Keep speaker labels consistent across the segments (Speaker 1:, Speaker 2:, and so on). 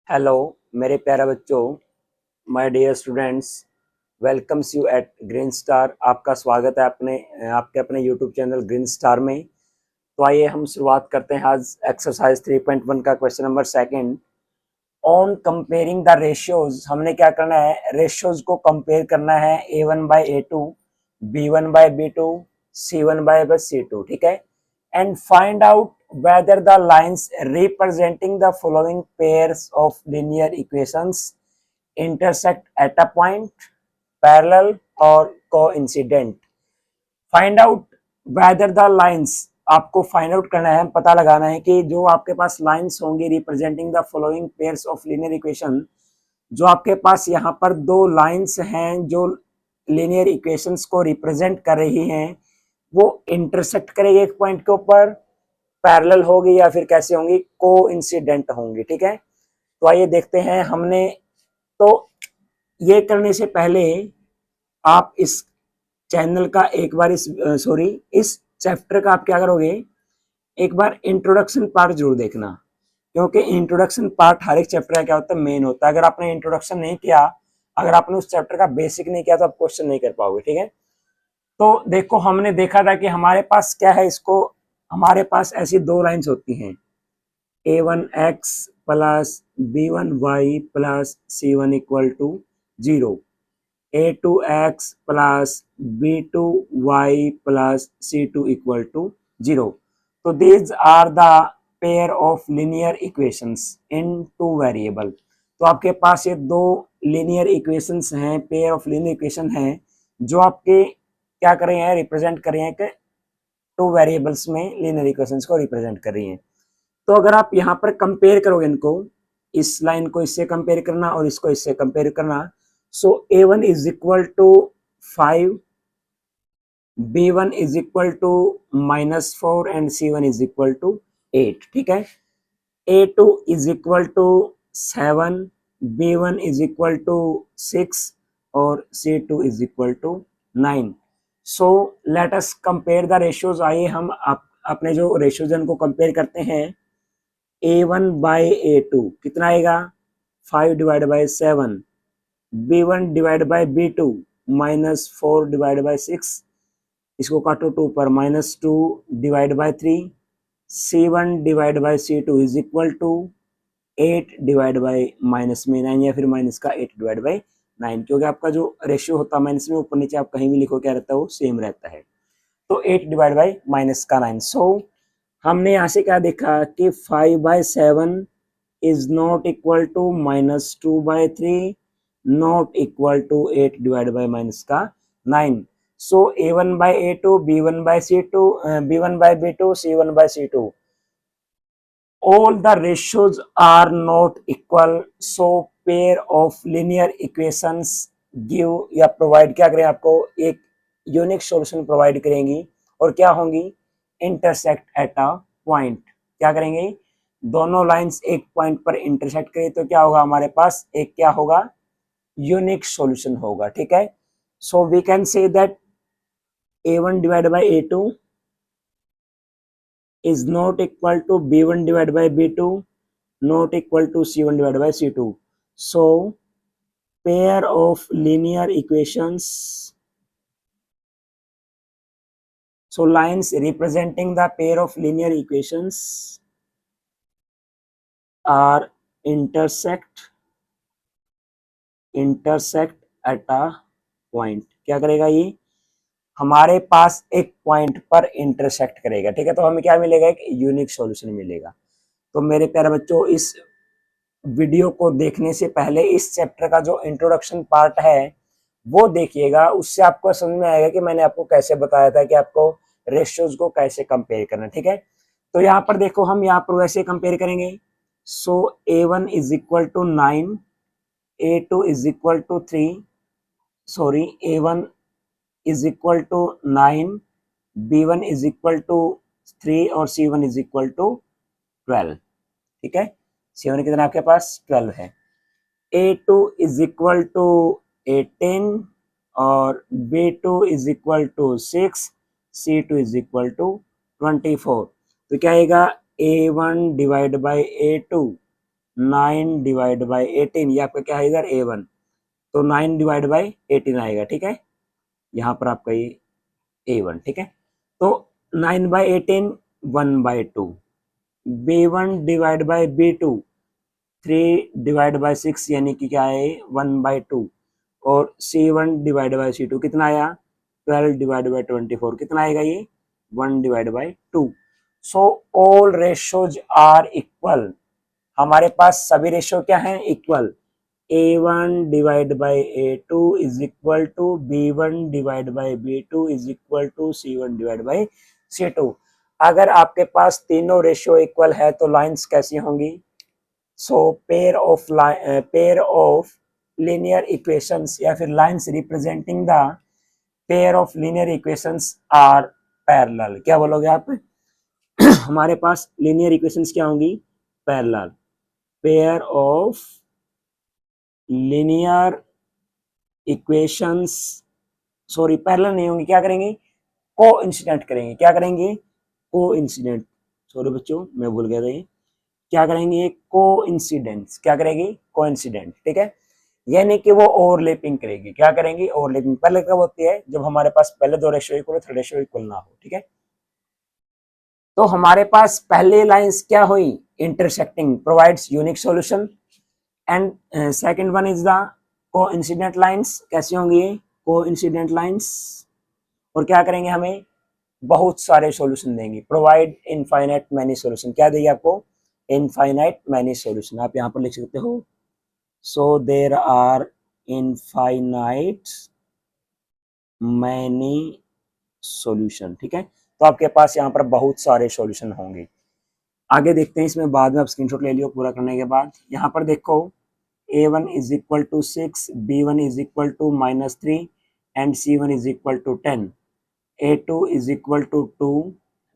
Speaker 1: Hello मेरे प्यारे बच्चों, my dear students, welcomes you at Green Star. आपका स्वागत है आपके अपने यूट्यूब चैनल ग्रीन स्टार में। तो आइए हम शुरुआत करते हैं आज एक्सरसाइज 3.1 का question number second. On comparing the ratios, हमने क्या करना है, रेशियोज को कंपेयर करना है A1 bye A2, B1 bye B2, C1 bye C2, ठीक है। And find out whether the lines representing the following pairs of linear equations intersect at a point, parallel or coincident. Find out whether the lines, आपको find out करना है, पता लगाना है कि जो आपके पास लाइंस होंगी representing the following pairs of linear equation, जो आपके पास यहाँ पर दो लाइंस हैं जो लीनियर इक्वेशंस को रिप्रेजेंट कर रही हैं, वो इंटरसेक्ट करेगी एक पॉइंट के ऊपर, पैरेलल होगी या फिर कैसे होंगी, को इंसिडेंट होंगी, ठीक है। तो आइए देखते हैं। हमने तो ये करने से पहले आप इस चैनल का एक बार इस चैप्टर का आप क्या करोगे, एक बार इंट्रोडक्शन पार्ट जरूर देखना, क्योंकि इंट्रोडक्शन पार्ट हर एक चैप्टर का क्या होता है, मेन होता है। अगर आपने इंट्रोडक्शन नहीं किया, अगर आपने उस चैप्टर का बेसिक नहीं किया तो आप क्वेश्चन नहीं कर पाओगे, ठीक है। तो देखो, हमने देखा था कि हमारे पास क्या है, इसको हमारे पास ऐसी दो लाइंस होती हैं, A1x plus B1y plus C1 equal to 0, A2x plus B2y plus C2 equal to 0। तो these are the pair of linear equations in two variable. तो आपके पास ये दो लीनियर इक्वेशंस हैं, पेयर ऑफ लीनियर इक्वेशन हैं, जो आपके क्या कर रहे हैं, रिप्रेजेंट कर रहे हैं कि टू वेरिएबल्स में लीनियर इक्वेशंस को रिप्रेजेंट कर रही हैं। तो अगर आप यहाँ पर कंपेयर करोगे इनको, इस लाइन को इससे कंपेयर करना और इसको इससे कंपेयर करना, so A1 is equal to 5, B1 is equal to -4 and C1 is equal to 8, ठीक है। A2 is equal to 7, B1 is equal to 6 और C2 is equal to 9। So let us compare the ratios. आइए हम अपने जो ratios को compare करते हैं। A1 बाई A2 कितना आएगा, 5 divide by 7, B1 divide by B2 -4 divide by 6, इसको काटो 2 पर, -2 divide by 3, C1 divide by C2 is equal to 8 divide by minus में 9, या फिर माइनस का 8 डिवाइड बाई 9, क्योंकि आपका जो रेशियो होता है माइनस में, ऊपर नीचे आप कहीं भी लिखो क्या रहता है, वो सेम रहता है। तो 8 डिवाइड बाई माइनस का 9। सो हमने यहाँ से क्या देखा कि 5/7 is not equal to -2/3, not equal to 8 divide by minus का 9। So A1 by A2, B1 by C2, B1 by B2, C1 by C2, all the ratios are not equal, so pair of linear equations give या provide क्या करें, आपको एक unique solution provide करेंगी, और क्या होंगी, इंटरसेक्ट एट अ पॉइंट। क्या करेंगे, दोनों लाइंस एक पॉइंट पर इंटरसेक्ट करें तो क्या होगा, हमारे पास एक क्या होगा, यूनिक सॉल्यूशन होगा, ठीक है। So we can say that A1 divide by A2 is not equal to B1 divided by B2, not equal to C1 divided by C2. So pair of linear equations, so lines representing the pair of linear equations are intersect at a point. क्या करेगा ये, हमारे पास एक point पर intersect करेगा, ठीक है। तो हमें क्या मिलेगा, एक यूनिक सॉल्यूशन मिलेगा। तो मेरे प्यारे बच्चों, इस वीडियो को देखने से पहले इस चैप्टर का जो इंट्रोडक्शन पार्ट है वो देखिएगा, उससे आपको समझ में आएगा कि मैंने आपको कैसे बताया था कि आपको रेशियोज को कैसे कंपेयर करना, ठीक है। तो यहाँ पर देखो, हम यहाँ पर वैसे कंपेयर करेंगे। So A1 is equal to 9, A2 is equal to 3, sorry A1 is equal to 9, B1 is equal to 3 और C1 इज इक्वल टू 12, ठीक है। C1 कितना आपके पास 12 है। A2 इज इक्वल टू 18 और B2 is equal to 6, C2 is equal to 24। तो क्या आएगा, A1 divide by A2 9 divide by 18, ये आपका क्या है इधर A1, तो 9 डिवाइड बाई 18 आएगा, ठीक है, यहाँ पर आपका ये A1, ठीक है। तो 9 by 18 1/2, B1 divide by B2 3 divide by 6 यानी कि क्या है 1/2, और C1 डिवाइड बाई C2 कितना आया 12 डिवाइड बाई 24, कितना आएगा ये 1 divide by 2। So all ratios are equal, हमारे पास सभी रेशियो क्या हैं equal, A1 divide by A2 is equal to B1 divide by B2 is equal to C1 divide by C2। अगर आपके पास तीनों रेशियो इक्वल है तो लाइंस कैसी होंगी, so pair of linear equations या फिर lines representing the pair of linear equations are parallel, क्या बोलोगे आप हमारे पास लीनियर इक्वेशंस क्या होंगी parallel, pair of linear equations, sorry parallel नहीं होंगी, क्या करेंगे कोइंसिडेंट करेंगे, क्या करेंगे कोइंसिडेंट, सॉरी बच्चों मैं भूल गया था ये, क्या करेंगे कोइंसिडेंस, क्या करेगी कोइंसिडेंट, ठीक है, यानी कि वो ओवरलैपिंग करेगी, क्या करेंगी ओवरलैपिंग, पहले कब होती है जब हमारे पास पहले दो ratio equal third ratio equal ना हो, ठीक है। तो हमारे पास पहले लाइंस क्या हुई intersecting provides unique solution, and second one is the coincident lines, कैसी होंगी कोइंसिडेंट लाइंस, और क्या करेंगे हमें बहुत सारे सॉल्यूशन देंगे, प्रोवाइड इनफाइनाइट मैनी सॉल्यूशन, क्या देगी आपको इनफाइनाइट मैनी सॉल्यूशन, आप यहाँ पर लिख सकते हो, so there are infinite many solution, ठीक है, तो आपके पास यहाँ पर बहुत सारे सॉल्यूशन होंगे। आगे देखते हैं, इसमें बाद में आप स्क्रीनशॉट ले लियो पूरा करने के बाद। यहाँ पर देखो A1 is equal to 6, B1 is equal to -3 and C1 is equal to 10, A2 is equal to 2,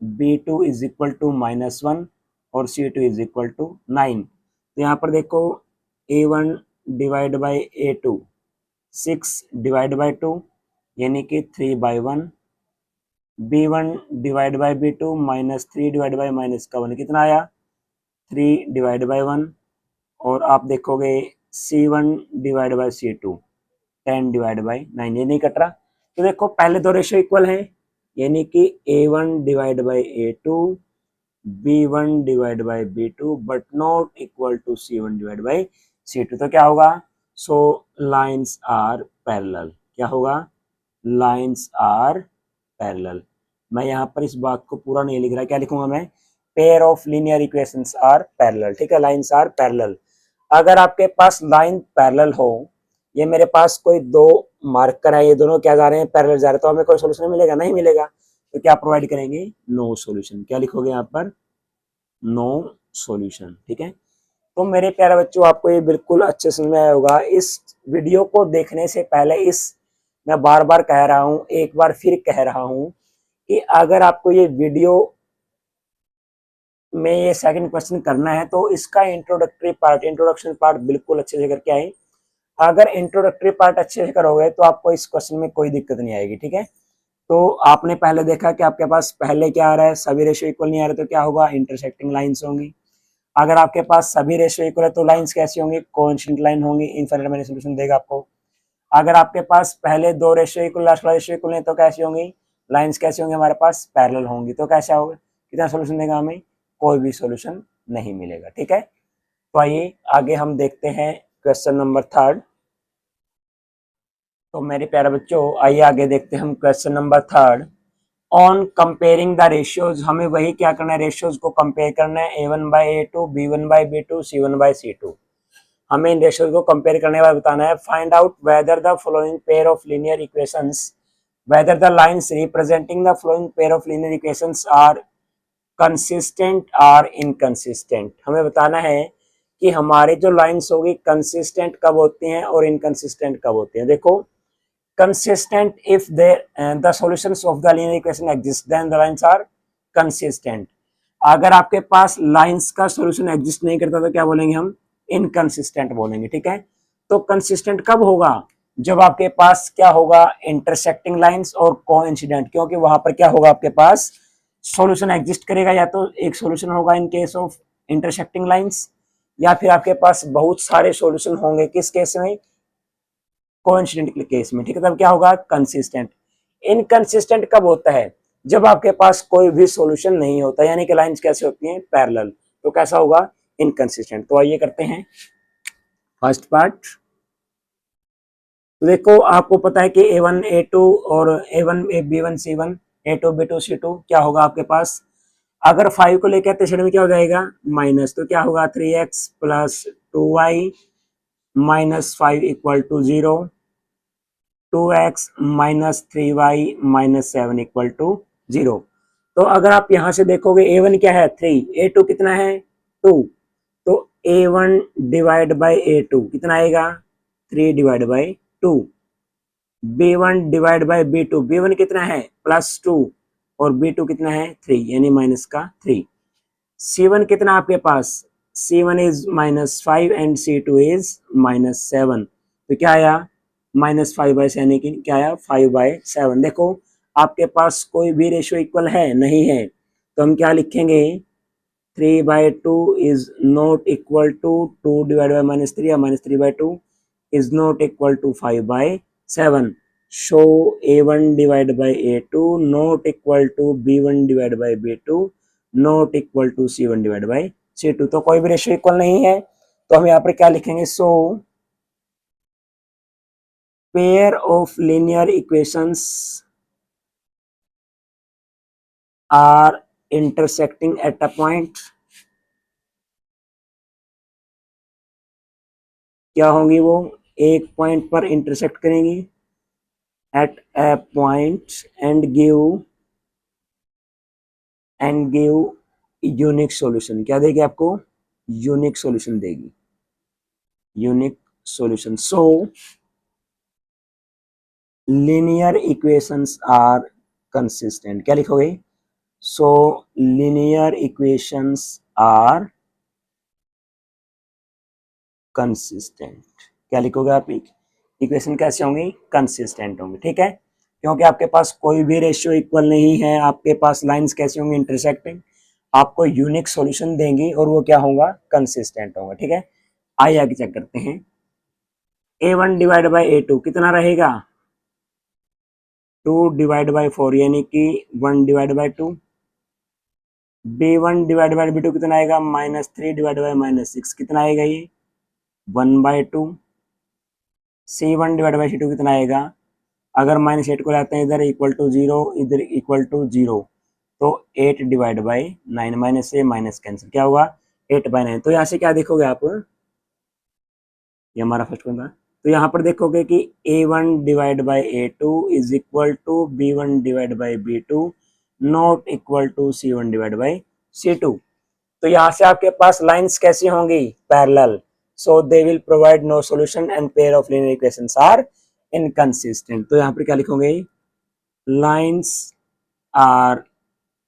Speaker 1: B2 is equal to -1 और C2 इज इक्वल टू 9। तो यहाँ पर देखो A1 divide by A2 6 divide by 2 यानी कि 3/1, B1 divide by B2 -3 divide by -1 कितना आया 3 divide by 1, और आप देखोगे C1 divide by C2 10 divide by 9, ये नहीं कट रहा, तो देखो पहले दो रेशियो इक्वल है यानी कि A1 divide by A2 B1 divide by B2 but not equal to C1 divide by C2, तो क्या होगा सो लाइंस आर पैरेलल, क्या होगा लाइंस आर पैरेलल। मैं यहाँ पर इस बात को पूरा नहीं लिख रहा, क्या लिखूंगा मैं pair of linear equations are parallel, ठीक है, लाइंस आर पैरेलल। अगर आपके पास लाइन पैरेलल हो, ये मेरे पास कोई दो मार्कर है, ये दोनों क्या जा रहे हैं पैरेलल जा रहे हैं, तो हमें कोई सोल्यूशन मिलेगा नहीं मिलेगा, तो क्या प्रोवाइड करेंगे नो सॉल्यूशन, क्या लिखोगे यहाँ पर नो सॉल्यूशन, ठीक है। तो मेरे प्यारे बच्चों आपको ये बिल्कुल अच्छे समझ में आया होगा। इस वीडियो को देखने से पहले मैं बार बार कह रहा हूँ, एक बार फिर कह रहा हूँ कि अगर आपको ये वीडियो में ये सेकंड क्वेश्चन करना है तो इसका इंट्रोडक्शन पार्ट बिल्कुल अच्छे से करके आए। अगर इंट्रोडक्टरी पार्ट अच्छे से करोगे तो आपको इस क्वेश्चन में कोई दिक्कत नहीं आएगी, ठीक है। तो आपने पहले देखा कि आपके पास पहले क्या आ रहा है सभी रेशियो इक्वल नहीं आ रहे, तो क्या होगा इंटरसेक्टिंग लाइंस होंगी। अगर आपके पास सभी रेशियो इक्वल है तो लाइंस कैसी होंगी कोइंसिडेंट लाइन होंगी, इनफाइनाइट मैनी सॉल्यूशन देगा आपको। अगर आपके पास पहले दो रेशियो इक्वल लास्ट वाला रेशियो इक्वल है तो कैसी होंगी लाइंस, कैसी होंगी हमारे पास पैरेलल होंगी, तो कैसा होगा कितना सॉल्यूशन देगा हमें कोई भी सॉल्यूशन नहीं मिलेगा, ठीक है। तो आइए आगे हम देखते हैं क्वेश्चन नंबर 3। तो मेरे प्यारे बच्चों आइए आगे देखते हैं हम question number 3। On comparing the ratios, हमें वही क्या करना है रेशियोज को कंपेयर करना है A1 by A2 B1 by B2 C1 by C2। हमें इन रेशियोज को कंपेयर करने के बाद बताना है find out whether the following pair of linear equations, whether the lines representing the following pair of linear equations are consistent are inconsistent. हमें बताना है कि हमारी जो लाइंस होगी कंसिस्टेंट कब होती हैं और इनकंसिस्टेंट कब होती हैं। देखो consistent if the solutions of the linear equation exist then the lines are consistent। अगर आपके पास लाइंस का सॉल्यूशन एग्जिस्ट नहीं करता तो क्या बोलेंगे हम इनकंसिस्टेंट बोलेंगे, ठीक है। तो कंसिस्टेंट कब होगा जब आपके पास क्या होगा इंटरसेक्टिंग लाइंस और कोइंसिडेंट, क्योंकि वहां पर क्या होगा आपके पास सॉल्यूशन एग्जिस्ट करेगा, या तो एक सॉल्यूशन होगा in case of intersecting lines या फिर आपके पास बहुत सारे सॉल्यूशन होंगे, किस केस में, कोइंसिडेंट केस में, ठीक है, तब क्या होगा, कंसिस्टेंट। इनकंसिस्टेंट कब होता है, जब आपके पास कोई भी सॉल्यूशन नहीं होता, यानी कि लाइंस कैसे होती हैं, पैरेलल, तो कैसा होगा, इनकंसिस्टेंट। तो आइए करते हैं फर्स्ट पार्ट। तो देखो आपको पता है कि A1 A2 और A1 B1 C1 A2 B2 C2 क्या होगा आपके पास, अगर 5 को लेकर आते साइड में क्या हो जाएगा, माइनस, तो क्या होगा 3x plus 2y minus 5 equal to 0, 2x minus 3y minus 7 equal to 0। तो अगर आप यहां से देखोगे A1 क्या है 3, A2 कितना है 2, तो A1 डिवाइड बाई A2 कितना आएगा 3 divide by 2, B1 divide by B2, B1 कितना है +2 और B2 कितना है 3 यानी माइनस का 3। C1 कितना आपके पास, C1 is -5 and C2 is -7, तो क्या आया -5/7 यानी कि क्या आया 5/7। देखो आपके पास कोई भी रेशियो इक्वल है नहीं है, तो हम क्या लिखेंगे 3/2 is not equal to 2 divide by -3 या -3/2 is not equal to 5/7। So A1 divide by A2 not equal to B1 divide by B2 not equal to C1 divide by C2। तो कोई भी रेशियो इक्वल नहीं है, तो हम यहाँ पर क्या लिखेंगे, so pair of linear equations are intersecting at a point, क्या होंगी वो, एक पॉइंट पर इंटरसेक्ट करेंगी, at a point and give unique solution, क्या देगी आपको, यूनिक सॉल्यूशन देगी, unique solution. So linear equations are consistent, क्या लिखोगे, so linear equations are consistent, क्या लिखोगे आप, इक्वेशन कैसे होंगी, कंसिस्टेंट होंगी, ठीक है, क्योंकि आपके पास कोई भी रेशियो इक्वल नहीं है, आपके पास लाइंस कैसे होंगी, इंटरसेक्टिंग, आपको यूनिक सॉल्यूशन देंगी और वो क्या होगा, कंसिस्टेंट होगा, ठीक है। आइए आगे चेक करते हैं, A1 डिवाइड बाई A2 कितना रहेगा 2 डिवाइड बाई 4 यानी कि 1 divide by 2, B1 divide by B2 कितना आएगा -3 डिवाइड बाई -6 कितना आएगा ये 1/2, C1 डिवाइड बाई C2 कितना आएगा, अगर -8 को लाते हैं इधर इक्वल टू 0 इधर इक्वल टू 0, तो 8 डिवाइड बाई 9 माइनस से माइनस कैंसिल, क्या होगा 8/9। तो यहाँ से क्या देखोगे आप, ये हमारा फर्स्ट क्वेश्चन था, तो यहाँ पर देखोगे कि A1 divide by A2 is equal to B1 divide by B2 not equal to C1 divide by C2। तो यहाँ से आपके पास लाइंस कैसी होंगी, parallel, so they will provide no solution and pair of linear equations are inconsistent. तो यहाँ पर क्या लिखोगे, lines are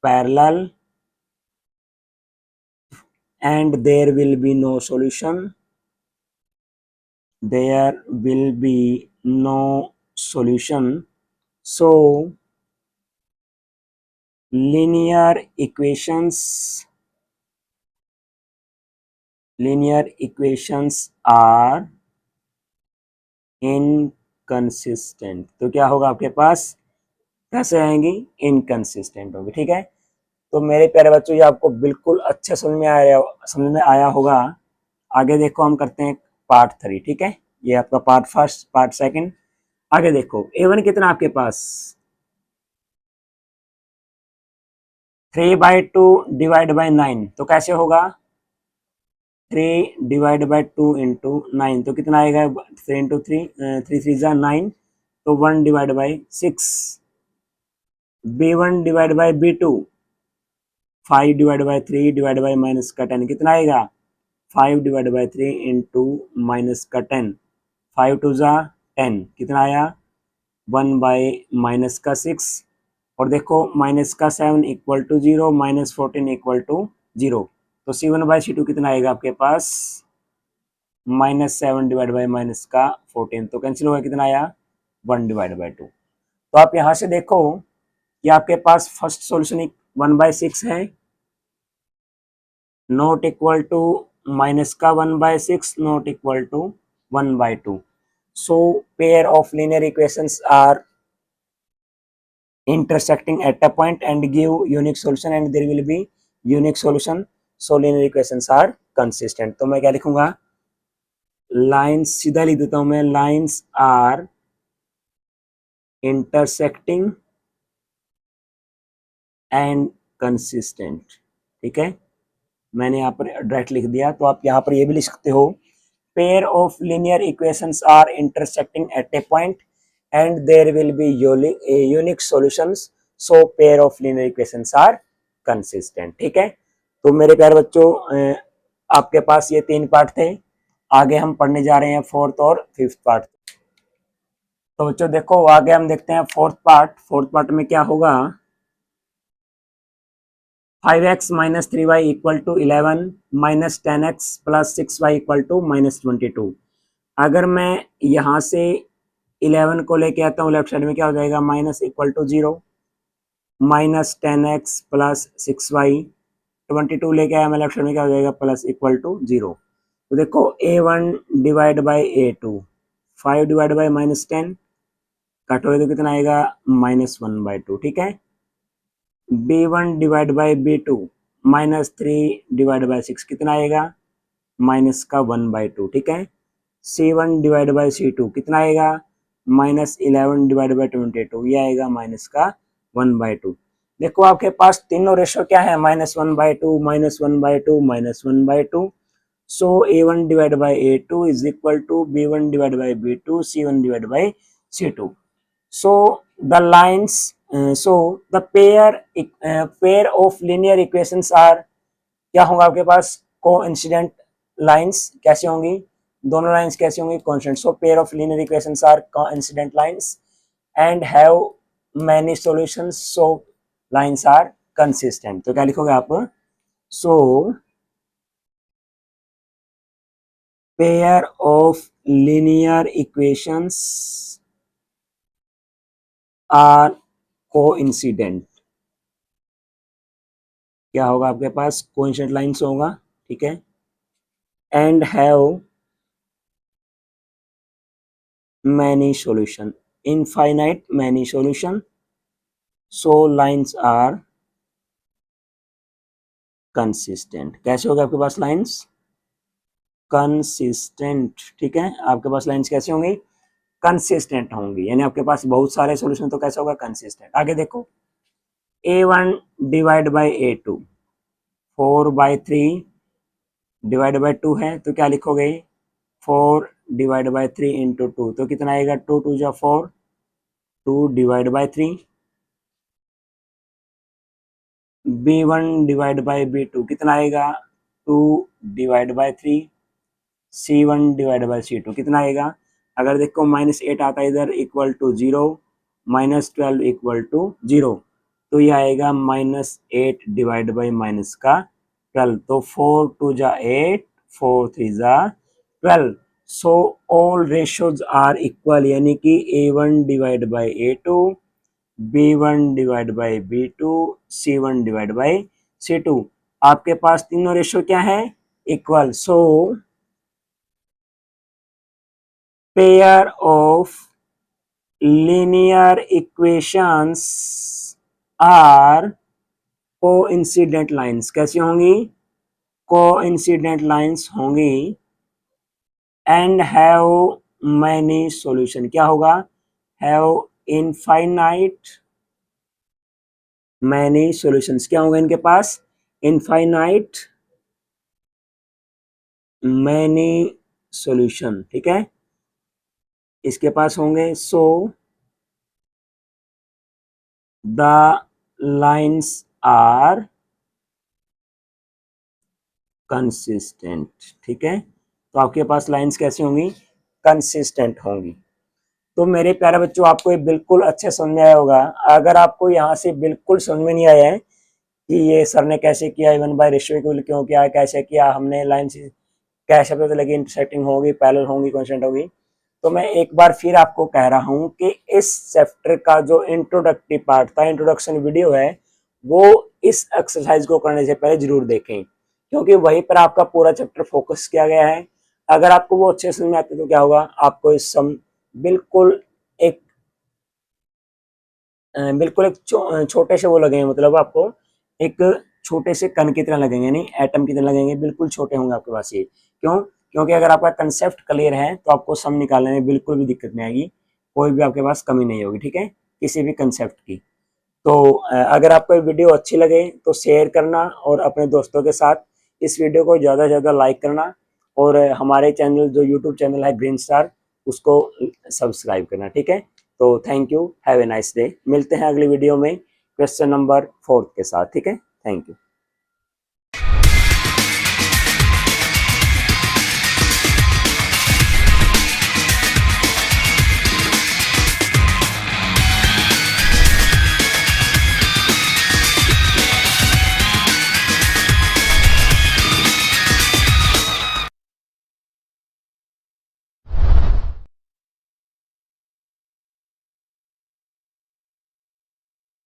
Speaker 1: parallel and there will be no solution, there will be no solution, so linear equations are inconsistent। तो क्या होगा आपके पास, कैसे आएंगी, इनकंसिस्टेंट होगी, ठीक है। तो मेरे प्यारे बच्चों ये आपको बिल्कुल अच्छे समझ में आया होगा। आगे देखो हम करते हैं पार्ट 3, ठीक है, ये आपका पार्ट फर्स्ट पार्ट सेकंड। आगे देखो A1 कितना आपके पास 3/2 डिवाइड बाई 9, तो कैसे होगा 3 डिवाइड बाई 2 इंटू 9, तो कितना आएगा 3 इंटू 3 3 3 9, तो 1 divide by 6। B1 divide by B2 5 divide by 3 divide by minus का 10 कितना आएगा 5 डिवाइड बाई 3 इंटू माइनस का 10, 5 2 जा 10 कितना आया 1 बाई माइनस का 6, और देखो माइनस का 7 इक्वल टू 0 -14 इक्वल टू 0, तो C1 बाई C2 कितना आएगा आपके पास -7 डिवाइड बाई माइनस का 14, तो कैंसिल होगा कितना आया 1 डिवाइड बाई 2। तो आप यहाँ से देखो कि आपके पास फर्स्ट सॉल्यूशन 1/6 है, नॉट इक्वल टू माइनस का 1/6 not equal to 1/2. So pair of linear equations are intersecting at a point and give unique solution and there will be unique solution. So linear equations are consistent. तो मैं क्या लिखूंगा, lines सीधा लिख देता हूं मैं, lines are intersecting and consistent. ठीक है, मैंने यहाँ पर डायरेक्ट लिख दिया. तो आप यहाँ पर ये भी लिख सकते हो, pair of linear equations are intersecting at a point and there will be unique solutions. So pair of linear equations are consistent. ठीक है, तो मेरे प्यारे बच्चों, आपके पास ये 3 पार्ट थे. आगे हम पढ़ने जा रहे हैं 4th और 5th पार्ट. तो बच्चों देखो, आगे हम देखते हैं 4th पार्ट. 4th पार्ट में क्या होगा, 5x minus 3y equal to 11 minus 10x plus 6y equal to minus 22. अगर मैं यहाँ से 11 को लेके आता हूँ लेफ्ट साइड में, क्या हो जाएगा, minus equal to 0, minus 10x plus 6y, 22 लेके आया मैं लेफ्ट साइड में, क्या हो जाएगा, प्लस इक्वल टू 0. तो देखो a1 divide by a2, 5 divide by minus 10 cut हो तो कितना आएगा, -1/2. ठीक है, b1 divide by b2, -3 divide by 6 कितना आएगा, माइनस का 1/2. ठीक है, c1 डिवाइड बाई c2 कितना आएगा, -11 डिवाइड बाई 22, ये आएगा माइनस का 1/2. देखो आपके पास तीनों रेशो क्या है, -1/2, -1/2, -1/2. So a1 divide by a2 is equal to b1 divide by b2, c1 divide by c2. So the lines, so the pair of linear equations are, क्या होगा आपके पास, coincident lines. कैसे होंगी, दोनों लाइंस कैसे होंगी, constant. So pair of linear equations are coincident lines and have many solutions. So lines are consistent. तो क्या लिखोगे आप, so pair of linear equations are coincident. क्या होगा आपके पास, कोइंसिडेंट लाइंस होगा. ठीक है, and have many solution, infinite many solution. So lines are consistent. कैसे होगा आपके पास लाइंस, कंसिस्टेंट. ठीक है, आपके पास लाइंस कैसे होंगी, कंसिस्टेंट होंगी, यानी आपके पास बहुत सारे सॉल्यूशन, तो कैसे होगा, कंसिस्टेंट. आगे देखो, a1 divide by a2, 4/3 divide by 2 है, तो क्या लिखोगे, 4 डिवाइड बाई 3 इंटू 2, तो कितना आएगा, 2 2 जा 4, 2 divide by 3. b1 divide by b2 कितना आएगा, 2 divide by 3. c1 divide by c2 कितना आएगा, अगर देखो -8 आता है इधर, इक्वल टू 0, -12 इक्वल टू 0, तो ये आएगा -8 डिवाइड बाई माइनस का 12. तो 4 2 जा 8, 4 3 जा 12. So all ratios are equal, यानी कि a1 divide by a2, b1 divide by b2, c1 divide by c2. आपके पास तीनों रेशियो क्या है, equal. So pair of linear equations are coincident lines. कैसी होंगी, coincident lines होंगी. and have many solution. क्या होगा, have infinite many solutions. क्या होगा इनके पास, infinite many solution. ठीक है, इसके पास होंगे. so the lines are consistent. ठीक है, तो आपके पास लाइंस कैसी होंगी, कंसिस्टेंट होंगी. तो मेरे प्यारे बच्चों, आपको ये बिल्कुल अच्छे समझ में आया होगा. अगर आपको यहाँ से बिल्कुल समझ में नहीं आया है कि ये सर ने कैसे किया, इवन बाय रेशियो क्यों किया, कैसे किया हमने, लाइंस कैसे पता लगी, इंटरसेक्टिंग होगी, पैरेलल होंगी, कांस्टेंट होगी, तो मैं एक बार फिर आपको कह रहा हूं कि इस चैप्टर का जो इंट्रोडक्टिव पार्ट था, इंट्रोडक्शन वीडियो है, वो इस एक्सरसाइज को करने से पहले जरूर देखें. क्योंकि वहीं पर आपका पूरा चैप्टर फोकस किया गया है। अगर आपको वो अच्छे समझ में आते तो क्या होगा, आपको इस सम बिल्कुल एक बिल्कुल एक छोटे से वो लगेंगे, मतलब आपको एक छोटे से कण की तरह लगेंगे, नहीं एटम की तरह लगेंगे, बिल्कुल छोटे होंगे आपके पास ये। क्यों? क्योंकि अगर आपका कंसेप्ट क्लियर है तो आपको सम निकालने में बिल्कुल भी दिक्कत नहीं आएगी, कोई भी आपके पास कमी नहीं होगी, ठीक है, किसी भी कंसेप्ट की। तो अगर आपको ये वीडियो अच्छी लगे तो शेयर करना और अपने दोस्तों के साथ इस वीडियो को ज़्यादा से ज़्यादा लाइक करना, और हमारे चैनल जो यूट्यूब चैनल है ग्रीन स्टार, उसको सब्सक्राइब करना, ठीक है। तो thank you, have a nice day. मिलते हैं अगली वीडियो में क्वेश्चन नंबर 4 के साथ, ठीक है। Thank you.